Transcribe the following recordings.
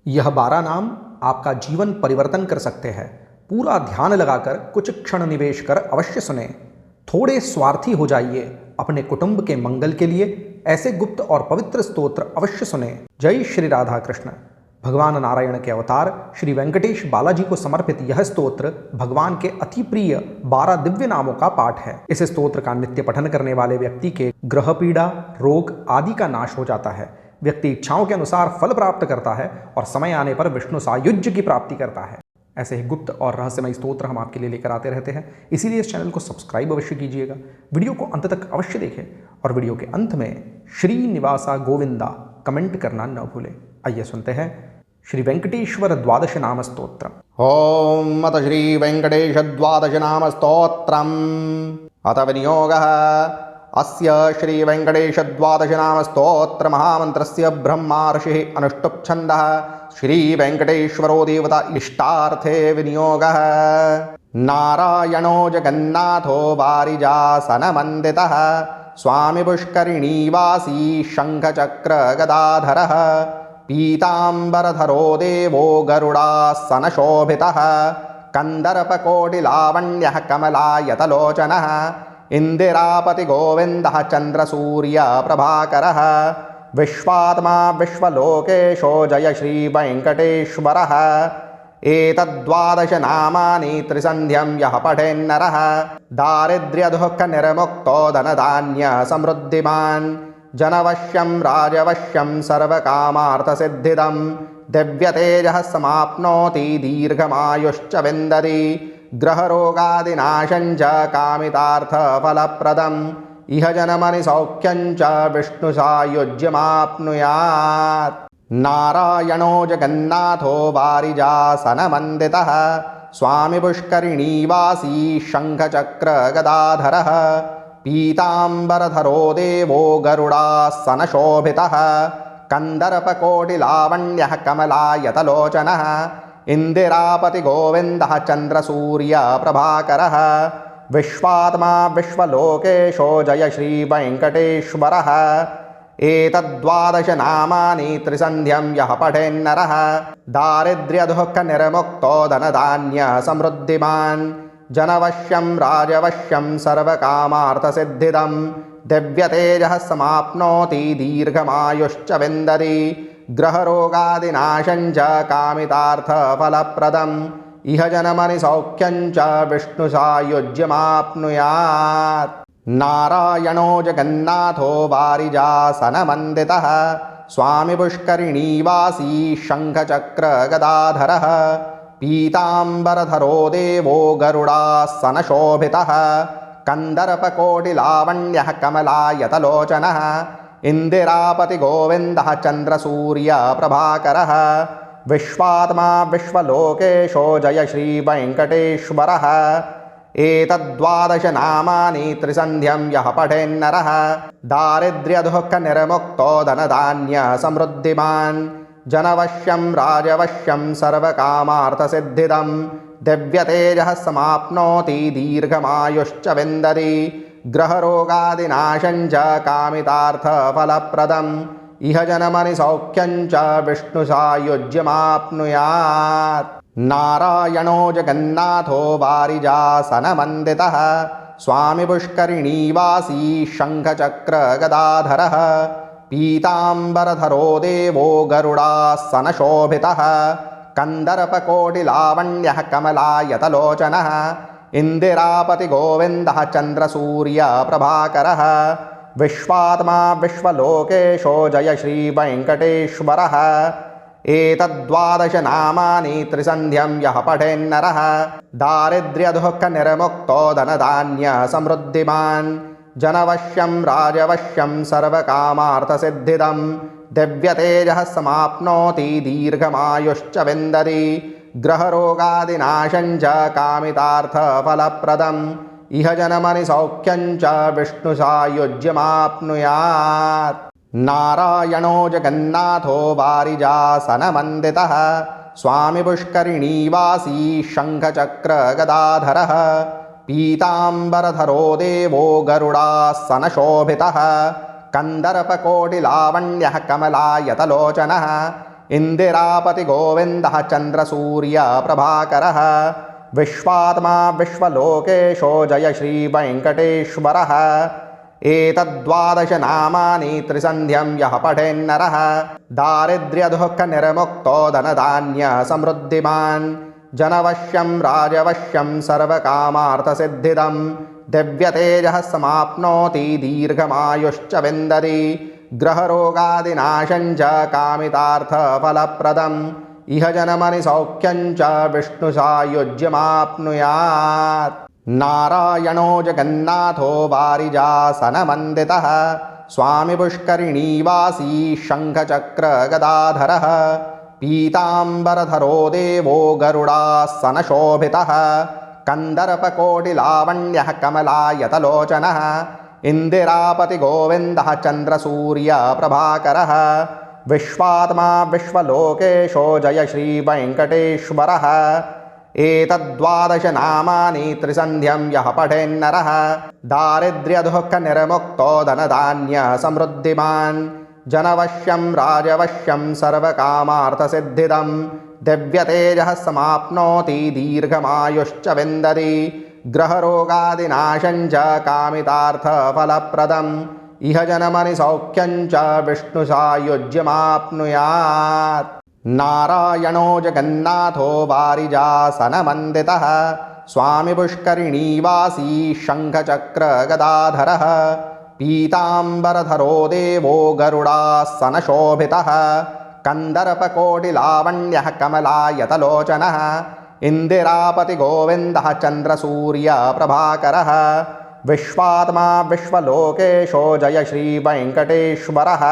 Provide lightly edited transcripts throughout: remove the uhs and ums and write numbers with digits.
यह 12 नाम आपका जीवन परिवर्तन कर सकते हैं। पूरा ध्यान लगाकर कुछ क्षण निवेश कर अवश्य सुने। थोड़े स्वार्थी हो जाइए अपने कुटुंब के मंगल के लिए। ऐसे गुप्त और पवित्र स्तोत्र अवश्य सुने। जय श्री राधा कृष्ण। भगवान नारायण के अवतार श्री वेंकटेश बालाजी को समर्पित यह स्तोत्र भगवान के अति प्रिय 12 दिव्य नामों का पाठ है। इस स्तोत्र का नित्य पठन करने वाले व्यक्ति के ग्रह पीड़ा, रोग आदि का नाश हो जाता है। व्यक्ति इच्छाओं के अनुसार फल प्राप्त करता है और समय आने पर विष्णु सायुज्य की प्राप्ति करता है। ऐसे ही गुप्त और रहस्यमय स्तोत्र हम आपके लिए लेकर आते रहते हैं, इसीलिए इस चैनल को सब्सक्राइब अवश्य कीजिएगा। वीडियो को अंत तक अवश्य देखें और वीडियो के अंत में श्रीनिवासा गोविंदा कमेंट करना न भूलें। आइए सुनते हैं श्री वेंकटेश्वर द्वादश नाम स्तोत्र। ओम अथ श्री वेंकटेश द्वादश नाम स्तोत्रम्। अथ विनियोगः अस्य श्री वेंकटेश द्वादश नाम स्तोत्र महामंत्रस्य ब्रह्मा ऋषिः अनुष्टुप् छन्दः। श्री वेंकटेश्वरो देवता इष्टार्थे विनियोगः। नारायणो जगन्नाथो वारिजासनमन्दितः। स्वामी पुष्करिणीवासी शंखचक्र गदाधरः। पीताम्बरधरो देवो गरुडासनशोभितः। कन्दर्पकोटिलावण्यः कमलायतलोचनः। इंदिरापति गोविंदः चंद्रसूर्य प्रभाकरः। विश्वात्मा विश्वलोकेशो जय श्री वेंकटेश्वरः। एतद्द्वादश नामानि त्रिसन्ध्यं यः पठेन्नरः दारिद्र्यदुःखनिर्मुक्तो धनधान्य समृद्धिमान्। जनवश्यं राजवश्यं सर्वकामार्थसिद्धिदं। दिव्यतेजः समाप्नोति दीर्घमायुश्च विन्दति। ग्रहरोगादिनाशं च कामितार्थफलप्रदम्। इह जन्मनि सौख्यं च विष्णुसायुज्यमाप्नुयात्। नारायणो जगन्नाथो वारिजासनमन्दितः। स्वामी पुष्करिणीवासी शंखचक्र गदाधरः। पीताम्बरधरो देवो गरुडासनशोभितः। कन्दर्पकोटिलावण्यः कमलायतलोचनः। इंदिरापति गोविंदः चंद्रसूर्य प्रभाकरः। विश्वात्मा विश्वलोकेशो जय श्री वेंकटेश्वरः। एतद्द्वादश नामानि त्रिसन्ध्यं यः पठेन्नरः दारिद्र्यदुःखनिर्मुक्तो धनधान्य समृद्धिमान्। जनवश्यं राजवश्यं सर्वकामार्थसिद्धिदं। दिव्यतेजः समाप्नोति दीर्घमायुश्च विन्दति। ग्रहरोगादिनाशं च कामितार्थफलप्रदम्। इह जन्मनि सौख्यं च विष्णुसायुज्यमाप्नुयात्। नारायणो जगन्नाथो वारिजासनमन्दितः। स्वामी पुष्करिणीवासी शंखचक्र गदाधरः। पीताम्बरधरो देवो गरुडासनशोभितः। कन्दर्पकोटिलावण्यः कमलायतलोचनः। इंदिरापति गोविंदः चंद्रसूर्य प्रभाकरः। विश्वात्मा विश्वलोकेशो जय श्री वेंकटेश्वरः। एतद्द्वादश नामानि त्रिसन्ध्यं यः पठेन्नरः दारिद्र्यदुःखनिर्मुक्तो धनधान्य समृद्धिमान्। जनवश्यं राजवश्यं सर्वकामार्थसिद्धिदं। दिव्यतेजः समाप्नोति दीर्घमायुश्च विन्दति। ग्रहरोगादिनाशं च कामितार्थफलप्रदम्। इह जन्मनि सौख्यं च विष्णुसायुज्यमाप्नुयात्। नारायणो जगन्नाथो वारिजासनमन्दितः। स्वामी पुष्करिणीवासी शंखचक्र गदाधरः। पीताम्बरधरो देवो गरुडासनशोभितः। कन्दर्पकोटिलावण्यः कमलायतलोचनः। इंदिरापति गोविंदः चंद्रसूर्य प्रभाकरः। विश्वात्मा विश्वलोकेशो जय श्री वेंकटेश्वरः। एतद्द्वादश नामानि त्रिसन्ध्यं यः पठेन्नरः दारिद्र्यदुःखनिर्मुक्तो धनधान्य समृद्धिमान्। जनवश्यं राजवश्यं सर्वकामार्थसिद्धिदं। दिव्यतेजः समाप्नोति दीर्घमायुश्च विन्दति। ग्रहरोगादिनाशं च कामितार्थफलप्रदम्। इह जन्मनि सौख्यं च विष्णुसायुज्यमाप्नुयात्। नारायणो जगन्नाथो वारिजासनमन्दितः। स्वामी पुष्करिणीवासी शंखचक्र गदाधरः। पीताम्बरधरो देवो गरुडासनशोभितः। कन्दर्पकोटिलावण्यः कमलायतलोचनः। इन्दिरापतिगोविन्दः चन्द्रसूर्यप्रभाकरः विश्वात्मा विश्वलोकेशो जय श्रीवेङ्कटेश्वरः एतद्द्वादशनामानि त्रिसन्ध्यं यः पठेन्नरः दारिद्र्यदुःखनिर्मुक्तो धनधान्यसमृद्धिमान् जनवश्यं राजवश्यं सर्वकामार्थसिद्धिदं दिव्यतेजः समाप्नोति दीर्घमायुश्च विन्दति ग्रहरोगादिनाशं च कामितार्थफलप्रदम् इह जन्मनि सौख्यं च विष्णुसायुज्यमाप्नुयात् नारायणो जगन्नाथो वारिजासनमन्दितः स्वामी पुष्करिणीवासी शङ्खचक्रगदाधरः पीताम्बरधरो देवो गरुडासनशोभितः कन्दर्पकोटिलावण्यः कमलायतलोचनः इन्दिरापतिगोविन्दः चन्द्रसूर्यप्रभाकरः विश्वात्मा विश्वलोकेशो जय श्रीवेङ्कटेश्वरः एतद्द्वादशनामानि त्रिसन्ध्यं यः पठेन्नरः दारिद्र्यदुःखनिर्मुक्तो धनधान्यसमृद्धिमान् जनवश्यं राजवश्यं सर्वकामार्थसिद्धिदं दिव्यतेजः समाप्नोति दीर्घमायुश्च विन्दति ग्रहरोगादिनाशं च कामितार्थफलप्रदम् इह जन्मनि सौख्यं च विष्णुसायुज्यमाप्नुयात् नारायणो जगन्नाथो वारिजासनमन्दितः स्वामी पुष्करिणीवासी शङ्खचक्रगदाधरः पीताम्बरधरो देवो गरुडासनशोभितः कन्दर्पकोटिलावण्यः कमलायतलोचनः इन्दिरापतिगोविन्दः चन्द्रसूर्यप्रभाकरः विश्वात्मा विश्वलोकेशो जय श्रीवेङ्कटेश्वरः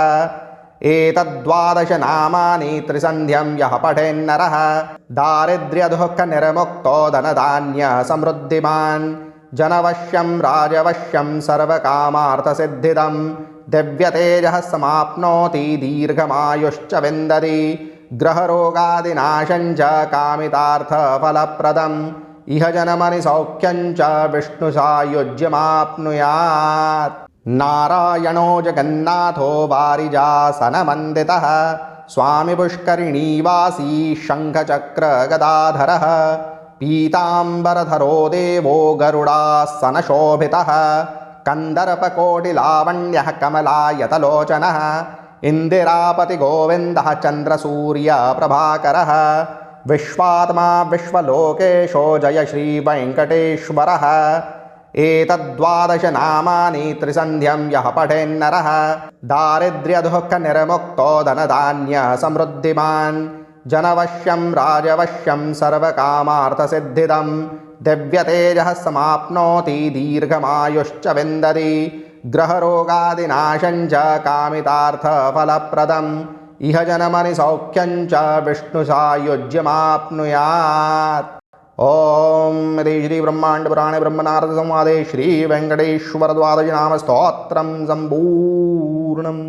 एतद्द्वादशनामानि त्रिसन्ध्यं यः पठेन्नरः दारिद्र्यदुःखनिर्मुक्तो धनधान्यसमृद्धिमान् जनवश्यं राजवश्यं सर्वकामार्थसिद्धिदं दिव्यतेजः समाप्नोति दीर्घमायुश्च विन्दति ग्रहरोगादिनाशं च कामितार्थफलप्रदम् इह जन्मनि सौख्यं च विष्णुसायुज्यमाप्नुयात् नारायणो जगन्नाथो वारिजासनमन्दितः स्वामी पुष्करिणीवासी शङ्खचक्रगदाधरः पीताम्बरधरो देवो गरुडासनशोभितः कन्दर्पकोटिलावण्यः कमलायतलोचनः इन्दिरापतिगोविन्दः चन्द्रसूर्यप्रभाकरः विश्वात्मा विश्वलोकेशो जय श्रीवेङ्कटेश्वरः एतद्द्वादशनामानि त्रिसन्ध्यं यः पठेन्नरः दारिद्र्यदुःखनिर्मुक्तो धनधान्यसमृद्धिमान् जनवश्यं राजवश्यं सर्वकामार्थसिद्धिदं दिव्यतेजः समाप्नोति दीर्घमायुश्च विन्दति ग्रहरोगादिनाशं च कामितार्थफलप्रदम् इह जन्मनि सौख्यं च विष्णुसायुज्यमाप्नुयात् ॐ इति श्रीब्रह्माण्डपुराणे ब्रह्मनारदसंवादे श्रीवेङ्कटेश्वरद्वादशनामस्तोत्रं सम्पूर्णम्।